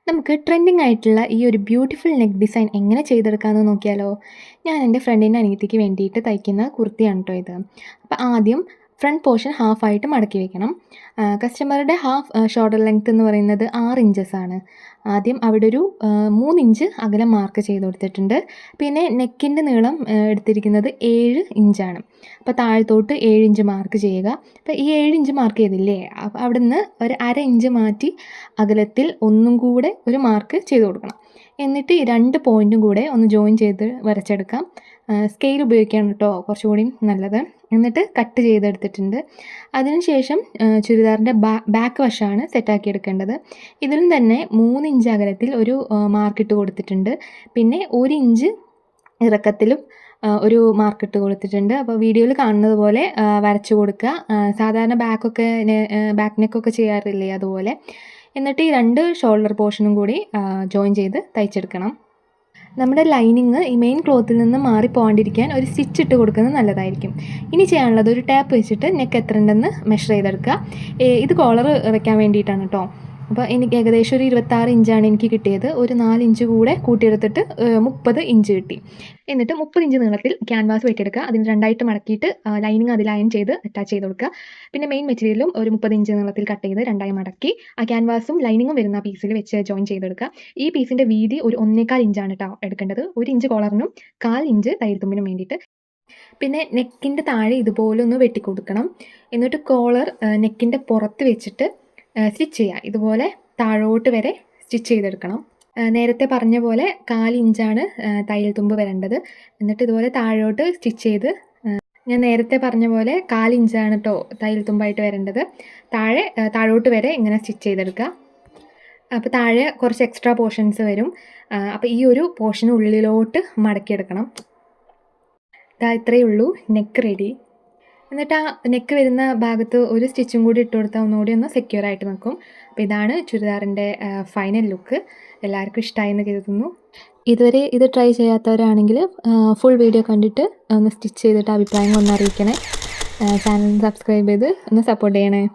നമുക്ക് ട്രെൻഡിങ് ആയിട്ടുള്ള ഈ ഒരു ബ്യൂട്ടിഫുൾ നെക്ക് ഡിസൈൻ എങ്ങനെ ചെയ്തെടുക്കാമെന്ന് നോക്കിയാലോ? ഞാൻ എൻ്റെ ഫ്രണ്ടിൻ്റെ അനിയത്തിക്ക് വേണ്ടിയിട്ട് തയ്ക്കുന്ന കുർത്തിയാണ് കേട്ടോ ഇത്. അപ്പോൾ ആദ്യം ഫ്രണ്ട് പോർഷൻ ഹാഫായിട്ട് മടക്കി വെക്കണം. കസ്റ്റമറുടെ ഹാഫ് ഷോൾഡർ ലെങ്ത് എന്ന് പറയുന്നത് 6 ഇഞ്ചസാണ്. ആദ്യം അവിടെ ഒരു 3 ഇഞ്ച് അകലം മാർക്ക് ചെയ്ത് കൊടുത്തിട്ടുണ്ട്. പിന്നെ നെക്കിൻ്റെ നീളം എടുത്തിരിക്കുന്നത് 7 ഇഞ്ചാണ്. അപ്പോൾ താഴത്തോട്ട് 7 ഇഞ്ച് മാർക്ക് ചെയ്യുക. അപ്പോൾ ഈ 7 ഇഞ്ച് മാർക്ക് ചെയ്തില്ലേ, അപ്പോൾ അവിടെ നിന്ന് ഒരു അര ഇഞ്ച് മാറ്റി അകലത്തിൽ ഒന്നും കൂടെ ഒരു മാർക്ക് ചെയ്ത് കൊടുക്കണം. എന്നിട്ട് ഈ 2 പോയിൻറ്റും കൂടെ ഒന്ന് ജോയിൻ ചെയ്ത് വരച്ചെടുക്കാം. സ്കെയിൽ ഉപയോഗിക്കുകയാണ് കേട്ടോ കുറച്ചുകൂടി നല്ലത്. എന്നിട്ട് കട്ട് ചെയ്തെടുത്തിട്ടുണ്ട്. അതിനുശേഷം ചുരിദാറിൻ്റെ ബാക്ക് വശമാണ് സെറ്റാക്കി എടുക്കേണ്ടത്. ഇതിലും തന്നെ 3 ഇഞ്ച് അകലത്തിൽ ഒരു മാർക്കിട്ട് കൊടുത്തിട്ടുണ്ട്. പിന്നെ 1 ഇഞ്ച് ഇറക്കത്തിലും ഒരു മാർക്കിട്ട് കൊടുത്തിട്ടുണ്ട്. അപ്പോൾ വീഡിയോയിൽ കാണുന്നത് പോലെ വരച്ചു കൊടുക്കുക. സാധാരണ ബാക്ക് നെക്കൊക്കെ ചെയ്യാറില്ലേ അതുപോലെ. എന്നിട്ട് ഈ 2 ഷോൾഡർ പോർഷനും കൂടി ജോയിൻ ചെയ്ത് തയ്ച്ചെടുക്കണം. നമ്മുടെ ലൈനിങ് ഈ മെയിൻ ക്ലോത്തിൽ നിന്ന് മാറിപ്പോകാണ്ടിരിക്കാൻ ഒരു സ്റ്റിച്ച് ഇട്ട് കൊടുക്കുന്നത് നല്ലതായിരിക്കും. ഇനി ചെയ്യാനുള്ളത് ഒരു ടാപ്പ് വെച്ചിട്ട് നെക്ക് എത്ര ഉണ്ടെന്ന് മെഷർ ചെയ്തെടുക്കുക. ഇത് കോളർ വയ്ക്കാൻ വേണ്ടിയിട്ടാണ് കേട്ടോ. അപ്പോൾ എനിക്ക് ഏകദേശം ഒരു 26 ഇഞ്ചാണ് എനിക്ക് കിട്ടിയത്. ഒരു 4 ഇഞ്ച് കൂടെ കൂട്ടിയെടുത്തിട്ട് 30 ഇഞ്ച് കിട്ടി. എന്നിട്ട് 30 ഇഞ്ച് നീളത്തിൽ ക്യാൻവാസ് വെട്ടിയെടുക്കുക. അതിന് 2ആയിട്ട് മടക്കിയിട്ട് ലൈനിങ് അതിൽ അയൺ ചെയ്ത് അറ്റാച്ച് ചെയ്ത് കൊടുക്കുക. പിന്നെ മെയിൻ മെറ്റീരിയലും ഒരു 30 ഇഞ്ച് നീളത്തിൽ കട്ട് ചെയ്ത് 2ആയി മടക്കി ആ ക്യാൻവാസും ലൈനിങ്ങും വരുന്ന പീസിൽ വെച്ച് ജോയിൻ ചെയ്തെടുക്കുക. ഈ പീസിൻ്റെ വീതി ഒരു 1.25 ഇഞ്ചാണ് കേട്ടോ എടുക്കേണ്ടത്. 1 ഇഞ്ച് കോളറിനും 1/4 ഇഞ്ച് തയ്യൽത്തുമ്പിനും വേണ്ടിയിട്ട്. പിന്നെ നെക്കിൻ്റെ താഴെ ഇതുപോലെ ഒന്ന് വെട്ടിക്കൊടുക്കണം. എന്നിട്ട് കോളർ നെക്കിൻ്റെ പുറത്ത് വെച്ചിട്ട് സ്റ്റിച്ച് ചെയ്യുക. ഇതുപോലെ താഴോട്ട് വരെ സ്റ്റിച്ച് ചെയ്തെടുക്കണം. നേരത്തെ പറഞ്ഞ പോലെ 1/4 ഇഞ്ചാണ് തയ്യൽ തുമ്പ് വരേണ്ടത്. എന്നിട്ട് ഇതുപോലെ താഴോട്ട് സ്റ്റിച്ച് ചെയ്ത് ഞാൻ നേരത്തെ പറഞ്ഞ പോലെ 1/4 ഇഞ്ചാണ് കേട്ടോ തയ്യൽ തുമ്പായിട്ട് വരേണ്ടത്. താഴോട്ട് വരെ ഇങ്ങനെ സ്റ്റിച്ച് ചെയ്തെടുക്കുക. അപ്പോൾ താഴെ കുറച്ച് എക്സ്ട്രാ പോർഷൻസ് വരും. അപ്പോൾ ഈ ഒരു പോർഷൻ ഉള്ളിലോട്ട് മടക്കിയെടുക്കണം. ഇത്രയേ ഉള്ളൂ, നെക്ക് റെഡി. എന്നിട്ട് ആ നെക്ക് വരുന്ന ഭാഗത്ത് ഒരു സ്റ്റിച്ചും കൂടി ഇട്ട് കൊടുത്താൽ ഒന്നുകൂടി ഒന്ന് സെക്യൂർ ആയിട്ട് നിൽക്കും. അപ്പോൾ ഇതാണ് ചുരിദാറിൻ്റെ ഫൈനൽ ലുക്ക്. എല്ലാവർക്കും ഇഷ്ടമായെന്ന് കരുതുന്നു. ഇതുവരെ ഇത് ട്രൈ ചെയ്യാത്തവരാണെങ്കിൽ ഫുൾ വീഡിയോ കണ്ടിട്ട് ഒന്ന് സ്റ്റിച്ച് ചെയ്തിട്ട് അഭിപ്രായങ്ങൾ ഒന്ന് അറിയിക്കണേ. ചാനൽ സബ്സ്ക്രൈബ് ചെയ്ത് ഒന്ന് സപ്പോർട്ട് ചെയ്യണേ.